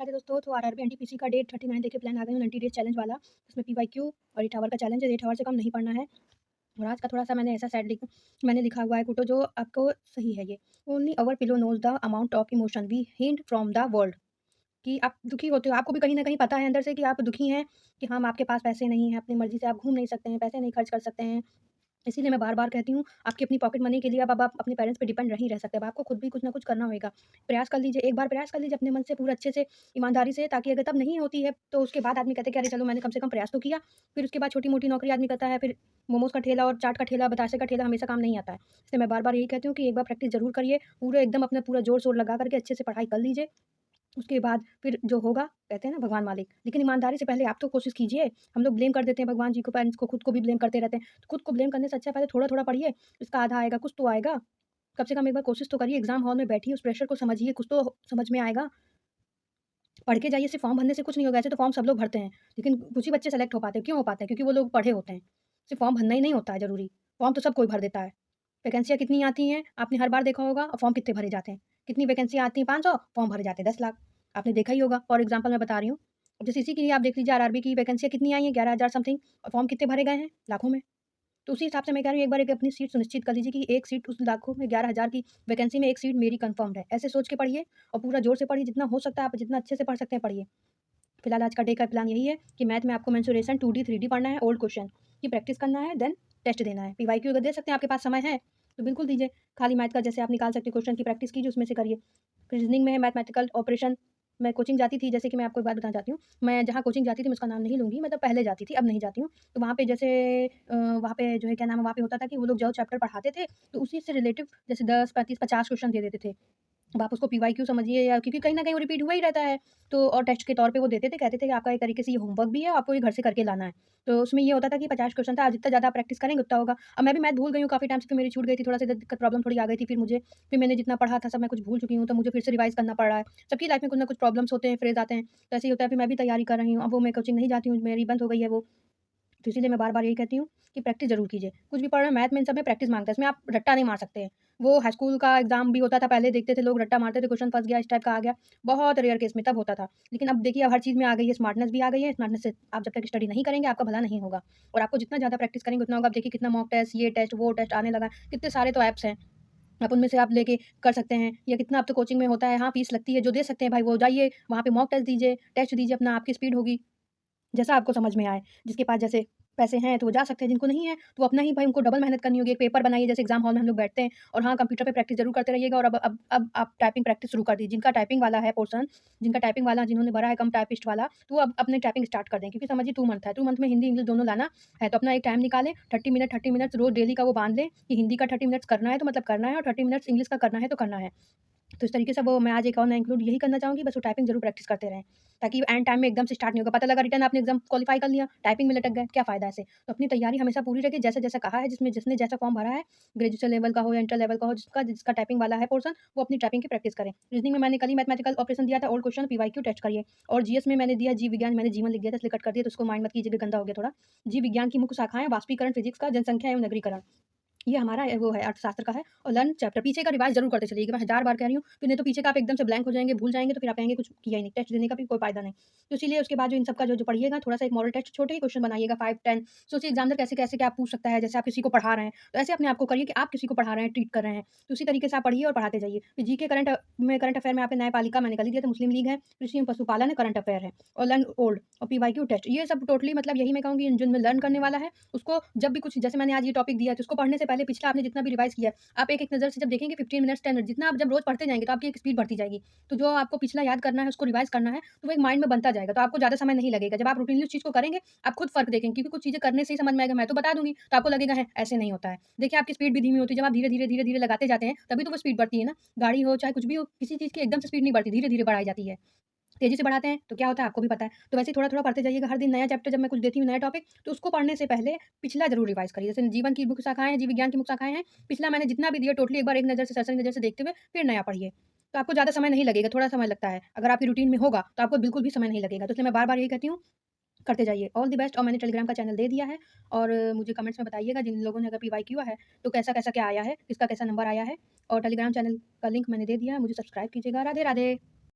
राधे दोस्तों। तो RRB NTPC का डे 39 देके प्लान आ गया हूँ 90 डेज चैलेंज वाला। उसमें पीवाईक्यू और 8 आवर का चैलेंज है। 8 आवर से कम नहीं पढ़ना है। और आज का थोड़ा-सा मैंने ऐसा मैंने लिखा हुआ है कुटो जो आपको सही है ये। Only our pillow knows the amount of emotion we hint from the world. कि आप दुखी होते हो, आपको भी कहीं न कहीं पता है अंदर से कि आप दुखी हैं, कि हाँ, आपके पास पैसे नहीं हैं, अपनी मर्ज़ी से आप घूम नहीं सकते हैं, पैसे नहीं खर्च कर सकते हैं। इसीलिए मैं बार-बार कहती हूँ, आपकी अपनी पॉकेट मनी के लिए अब आप अपने पेरेंट्स पे डिपेंड नहीं रह सकते। अब आपको खुद भी कुछ ना कुछ करना होएगा। प्रयास कर लीजिए, एक बार प्रयास कर लीजिए अपने मन से पूरा अच्छे से, ईमानदारी से, ताकि अगर तब नहीं होती है, तो उसके बाद आदमी कहते है कि अरे चलो मैंने कम से कम प्रयास तो किया। फिर उसके बाद छोटी-मोटी नौकरी आदमी करता है, फिर मोमोज़ का ठेला और चाट का ठेला, बतासे का ठेला हमेशा काम नहीं आता है। इसलिए मैं बार-बार यही कहती हूँ कि एक बार प्रैक्टिस ज़रूर करिए, पूरे एकदम अपना पूरा जोर-शोर लगा कर के अच्छे से पढ़ाई कर लीजिए। उसके बाद फिर जो होगा कहते हैं ना भगवान मालिक। लेकिन ईमानदारी से पहले आप तो कोशिश कीजिए। हम लोग ब्लेम कर देते हैं भगवान जी को, पेरेंट्स को, खुद को भी ब्लेम करते रहते हैं। तो खुद को ब्लेम करने से अच्छा है पहले थोड़ा-थोड़ा पढ़िए, इसका आधा आएगा, कुछ तो आएगा। कम से कम एक बार कोशिश तो करिए, एग्ज़ाम हॉल में बैठिए, उस प्रेशर को समझिए, कुछ तो समझ में आएगा। पढ़ के जाइए, सिर्फ़ फॉर्म भरने से कुछ नहीं होगा। ऐसे तो फॉर्म सब लोग भरते हैं, लेकिन कुछ ही बच्चे सेलेक्ट हो पाते हैं। क्यों हो पाते हैं? क्योंकि वो लोग पढ़े होते हैं। सिर्फ़ फॉर्म भरना ही नहीं होता है ज़रूरी। फॉर्म तो सब कोई भर देता है। वैकेंसियाँ कितनी आती हैं, आपने हर बार देखा होगा और फॉर्म कितने भरे जाते हैं। कितनी वैकेंसियाँ आती हैं 500, फॉर्म भरे जाते हैं 10 लाख। आपने देखा ही होगा, फॉर एग्ज़ाम्पल मैं बता रही हूँ। अब जैसे इसी के लिए आप देख लीजिए आरआरबी की वैकेंसियाँ कितनी आई हैं, 11,000 समथिंग, और फॉर्म कितने भरे गए हैं, लाखों में। तो उसी हिसाब से मैं कह रही हूँ एक बार एक अपनी सीट सुनिश्चित कर लीजिए कि एक सीट उस लाखों में 11,000 की वैकेंसी में एक सीट मेरी कन्फर्म्ड है। ऐसे सोच के पढ़िए और पूरा ज़ोर से पढ़िए, जितना हो सकता है आप जितना अच्छे से पढ़ सकते हैं पढ़िए। फिलहाल आज का डे का प्लान यही है कि मैथ में आपको मेंसुरेशन 2D 3D पढ़ना है, ओल्ड क्वेश्चन की प्रैक्टिस करना है, देन टेस्ट देना है। पीवाईक्यू अगर दे सकते हैं, आपके पास समय है तो बिल्कुल दीजिए। खाली मैथ का जैसे आप निकाल सकते हो क्वेश्चन की प्रैक्टिस कीजिए, उसमें से करिए। फिर रीजनिंग में है मैथमेटिकल ऑपरेशन। मैं कोचिंग जाती थी, जैसे कि मैं आपको एक बात बताना चाहती हूँ। मैं जहाँ कोचिंग जाती थी, मैं उसका नाम नहीं लूँगी, मतलब पहले जाती थी, अब नहीं जाती हूँ। तो वहाँ पे जैसे वहाँ पे जो है क्या नाम है, वहाँ पे होता था कि वो लोग जो चैप्टर पढ़ाते थे, तो उसी से रिलेटिव जैसे 10, 35, 50 क्वेश्चन दे देते थे। अब आप उसको पीवाईक्यू समझिए, या क्योंकि कहीं न कहीं वो रिपीट हुआ ही रहता है। तो और टेस्ट के तौर पे वो देते थे, कहते थे कि आपका एक तरीके से ये होमवर्क भी है, आपको ये घर से करके लाना है। तो उसमें ये होता था कि 50 क्वेश्चन था, जितना ज़्यादा प्रैक्टिस करेंगे उतना होगा। अब मैं भी मैथ भूल गई हूँ काफ़ी टाइम से, फिर मेरी छूट गई थी, थोड़ा-सा दिक्कत प्रॉब्लम थोड़ी आ गई थी फिर मुझे। फिर मैंने जितना पढ़ा था सब मैं कुछ भूल चुकी हूँ, तो मुझे फिर से रिवाइज़ करना पड़ रहा है। सबकी लाइफ़ में कुछ ना कुछ प्रॉब्लम्स होते हैं, फ्रेज़ आते हैं, तो ऐसे ही होता है। फिर मैं भी तैयारी कर रही हूँ, अब वो मैं कोचिंग नहीं जाती हूँ, मेरी बंद हो गई है वो। तो इसीलिए मैं बार-बार यही कहती हूँ कि प्रैक्टिस ज़रूर कीजिए। कुछ भी पढ़ रहे हैं, मैथ में इन सब में प्रैक्टिस माँगता है, इसमें आप रट्टा नहीं मार सकते हैं। वो हाई स्कूल का एग्ज़ाम भी होता था, पहले देखते थे लोग रट्टा मारते थे, क्वेश्चन फँस गया, इस टाइप का आ गया, बहुत रेयर केस में तब होता था। लेकिन अब देखिए, अब हर चीज़ में आ गई है, स्मार्टनेस भी आ गई है, स्मार्टनेस से आप जब तक स्टडी नहीं करेंगे, आपका भला नहीं होगा। और आपको जितना ज़्यादा प्रैक्टिस करेंगे उतना होगा। अब देखिए कितना मॉक टेस्ट, ये टेस्ट, वो टेस्ट आने लगा है, कितने सारे तो ऐप्स हैं। आप उनमें से आप लेके कर सकते हैं, या कितना अब तो कोचिंग में होता है, हाँ, फीस लगती है, जो दे सकते हैं भाई वो जाइए, वहाँ पे मॉक टेस्ट दीजिए अपना, आपकी स्पीड होगी। जैसा आपको समझ में आए। जिसके पास जैसे पैसे हैं तो वो जा सकते हैं, जिनको नहीं है तो अपना ही भाई उनको डबल मेहनत करनी होगी। एक पेपर बनाइए, जैसे एग्ज़ाम हॉल में हम लोग बैठते हैं, और हाँ, कंप्यूटर पे प्रैक्टिस ज़रूर करते रहिएगा। और अब आप टाइपिंग प्रैक्टिस शुरू कर दीजिए। जिनका टाइपिंग वाला है पोर्शन, जिनका टाइपिंग वाला जिन्होंने भरा है कम टाइपिस्ट वाला, तो वो अब अपने टाइपिंग स्टार्ट कर दें, क्योंकि समझिए 2 मंथ है। 2 मंथ में हिंदी, इंग्लिश दोनों लाना है, तो अपना एक टाइम निकालें, 30 मिनट्स रोज़ डेली का वो बाँध लें कि हिंदी का 30 मिनट्स करना है तो मतलब करना है, और 30 मिनट्स इंग्लिश का करना है तो करना है। तो इस तरीके से वो मैं आज एक और नया इंक्लूड यही करना चाहूँगी, बस वो टाइपिंग ज़रूर प्रैक्टिस करते रहें, ताकि एंड टाइम में एकदम से स्टार्ट नहीं होगा। पता लगा रिटर्न आपने एग्ज़ाम क्वालीफाई कर लिया, टाइपिंग में लटक गए, क्या फ़ायदा ऐसे? तो अपनी तैयारी हमेशा पूरी रखिए, जैसा-जैसा कहा है, जिसमें जिसने जैसा फॉर्म भरा है, ग्रेजुएशन लेवल का हो या इंटर लेवल का हो, जिसका जिसका टाइपिंग वाला है पोर्शन, वो अपनी टाइपिंग की प्रैक्टिस करें। रीज़निंग में मैंने कल ही मैथमेटिकल ऑपरेशन दिया था, ओल्ड क्वेश्चन पीवाईक्यू टेस्ट करिए। और जीएस में मैंने दिया जीव विज्ञान, मैंने जीवन लिख दिया था इसलिए कट कर दिया, तो उसको माइंड मत कीजिएगा, गंदा हो गया थोड़ा। जीव विज्ञान की मुख्य शाखाएँ वाष्पीकरण फिज़िक्स का, जनसंख्या एवं नगरीकरण। ये हमारा वो है अर्थशास्त्र का है। और लर्न चैप्टर पीछे का रिवाइज़ ज़रूर करते चलिएगा, मैं हज़ार बार कह रही हूँ, फिर नहीं तो पीछे का आप एकदम से ब्लैंक हो जाएँगे, भूल जाएँगे, तो फिर आप कहेंगे कुछ किया ही नहीं, टेस्ट देने का भी कोई फ़ायदा नहीं। तो इसीलिए उसके बाद जो इन सब का जो पढ़िएगा, थोड़ा-सा एक मॉडल टेस्ट छोटे ही क्वेश्चन बनाइएगा, 5, 10। सोचिए एग्ज़ामिनर कैसे-कैसे क्या पूछ सकता है, जैसे आप किसी को पढ़ा रहे हैं, तो ऐसे अपने आप को करिए कि आप किसी को पढ़ा रहे हैं, ट्रीट कर रहे हैं। तो उसी तरीके से आप पढ़िए और पढ़ाते जाइए। फिर जीके करंट अफेयर में आपने न्यायपालिका मैंने कल ही दिया था, मुस्लिम लीग है, कृषि एवं पशुपालन है, करंट अफेयर है, और लर्न ओल्ड और पीवाईक्यू टेस्ट। ये सब टोटली मतलब यही मैं कहूँगी, जिनमें लर्न करने वाला है, उसको जब भी कुछ, जैसे मैंने आज ये टॉपिक दिया है, तो उसको पढ़ने से पहले पिछला आपने जितना भी रिवाइज़ किया है, आप एक-एक नज़र से जब देखेंगे 15 मिनट्स 10 मिनट, जितना आप जब रोज़ पढ़ते जाएँगे तो आपकी एक स्पीड बढ़ती जाएगी। तो जो आपको पिछला याद करना है, उसको रिवाइज़ करना है, तो वो एक माइंड में बनता जाएगा, तो आपको ज़्यादा समय नहीं लगेगा। जब आप रूटीनली उस चीज़ को करेंगे, आप खुद फ़र्क देखेंगे, क्योंकि कुछ चीज़ें करने से ही समझ में आएगा, मैं तो बता दूँगी, तो आपको लगेगा है, ऐसे नहीं होता है। देखिए आपकी स्पीड भी धीमी होती है, जब आप धीरे-धीरे, धीरे-धीरे लगाते जाते हैं, तभी तो वो स्पीड बढ़ती है ना। गाड़ी हो चाहे कुछ भी हो, किसी चीज़ की एकदम से स्पीड नहीं बढ़ती, धीरे-धीरे बढ़ाई जाती है। तेज़ी से बढ़ाते हैं तो क्या होता है आपको भी पता है। तो वैसे ही थोड़ा-थोड़ा पढ़ते जाइएगा, हर दिन नया चैप्टर जब मैं कुछ देती हूँ नया टॉपिक, तो उसको पढ़ने से पहले पिछला ज़रूर रिवाइज़ करिए। जैसे जीवन की मुख्य शाखाएँ हैं, जीव विज्ञान की मुख्य शाखाएँ हैं, पिछला मैंने जितना भी दिया टोटली एक बार एक नज़र से सरसरी नज़र से देखते हुए फिर नया पढ़िए। तो आपको ज़्यादा समय नहीं लगेगा, थोड़ा समय लगता है। अगर आपकी रूटीन में होगा तो आपको बिल्कुल भी समय नहीं लगेगा। तो इसलिए मैं बार-बार यही कहती हूँ, करते जाइए। All the best. और मैंने टेलीग्राम का चैनल दे दिया है, और मुझे कमेंट्स में बताइएगा जिन लोगों ने अगर पीवाईक्यू किया है, तो कैसा-कैसा क्या आया है, किसका कैसा नंबर आया है, और टेलीग्राम चैनल का लिंक मैंने दे दिया है, मुझे सब्सक्राइब कीजिएगा। राधे, राधे।